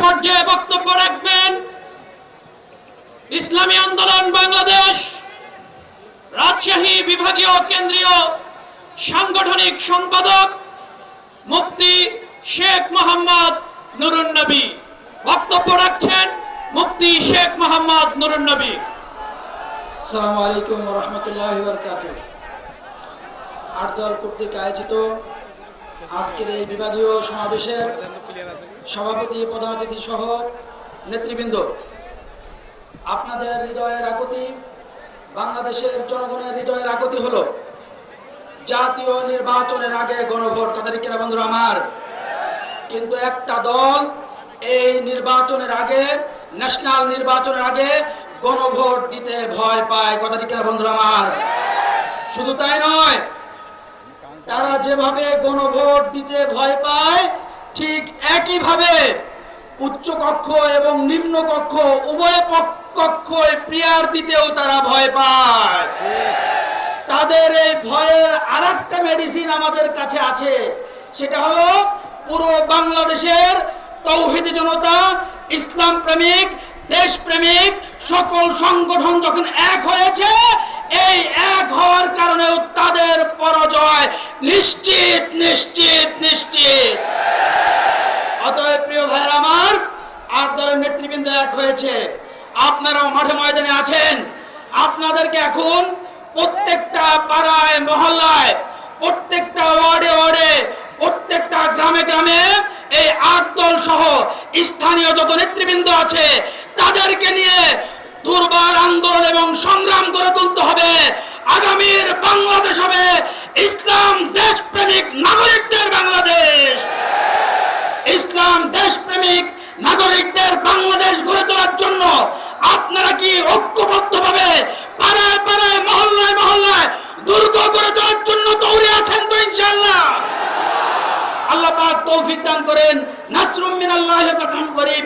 পর্যায়ে বক্তব্য রাখবেন ইসলামী আন্দোলন বাংলাদেশ রাজশাহী বিভাগীয় কেন্দ্রীয় সাংগঠনিক সম্পাদক মুফতি শেখ মোহাম্মদ নুরুন নবী। বক্তব্য রাখছেন মুফতি শেখ মোহাম্মদ নুরুন নবী। আসসালামু আলাইকুম ওয়া রাহমাতুল্লাহি ওয়া বারাকাতুহু। আট দল কর্তৃক আয়োজিত আজকের এই বিভাগীয় সমাবেশের সভাপতি, প্রধান অতিথি সহ নেতৃবৃন্দ, আপনাদের হৃদয়ের আকুতি, বাংলাদেশের জনগণের হৃদয়ের আকুতি হলো জাতীয় নির্বাচনের আগে গণভোট। কথা ঠিক কিনা বন্ধুরা আমার? কিন্তু একটা দল এই নির্বাচনের আগে, ন্যাশনাল নির্বাচনের আগে গণভোট দিতে ভয় পায়। কথা ঠিক কিনা বন্ধুরা আমার? শুধু তাই নয়, তারা যেভাবে গণভোট দিতে ভয় পায়, ঠিক একইভাবে উচ্চ কক্ষ এবং নিম্ন কক্ষ উভয় কক্ষে প্রিয়ার দিতেও তারা ভয় পায়। তাদের এই ভয়ের আরেকটা মেডিসিন আমাদের কাছে আছে, সেটা হলো পুরো বাংলাদেশের তাওহীদি জনতা, ইসলাম প্রেমিক, দেশ প্রেমিক সকল সংগঠন যখন এক হয়েছে, এই এক হওয়ার কারণেও তাদের পরাজয় নিশ্চিত নিশ্চিত নিশ্চিত। অতএব প্রিয় ভাইরা আমার, আট দলের নেতৃবৃন্দ এক হয়েছে, আপনারাও মাঠে ময়দানে আছেন। আপনাদেরকে এখন প্রত্যেকটা পাড়ায় মহল্লায়, প্রত্যেকটা ওয়ার্ডে ওয়ার্ডে, প্রত্যেকটা গ্রামে গ্রামে এই আট দল সহ স্থানীয় যত নেতৃবৃন্দ আছে তাদেরকে নিয়ে দুর্বার আন্দোলন এবং সংগ্রাম করে তুলতে হবে। আগামীর বাংলাদেশ হবে ইসলাম দেশপ্রেমিক নাগরিকদের বাংলাদেশ। ইসলাম দেশপ্রেমিক নাগরিকদের বাংলাদেশ গড়ে তোলার জন্য আপনারা কি ঐক্যবদ্ধভাবে পাড়ায় পাড়ায়, মহল্লায় মহল্লায় দুর্গ গড়ে তোলার জন্য তৈরি আছেন তো ইনশাআল্লাহ? আল্লাহ পাক তৌফিক দান করেন। নাসরুম মিনাল্লাহি ওয়া ফাতহুন করিব।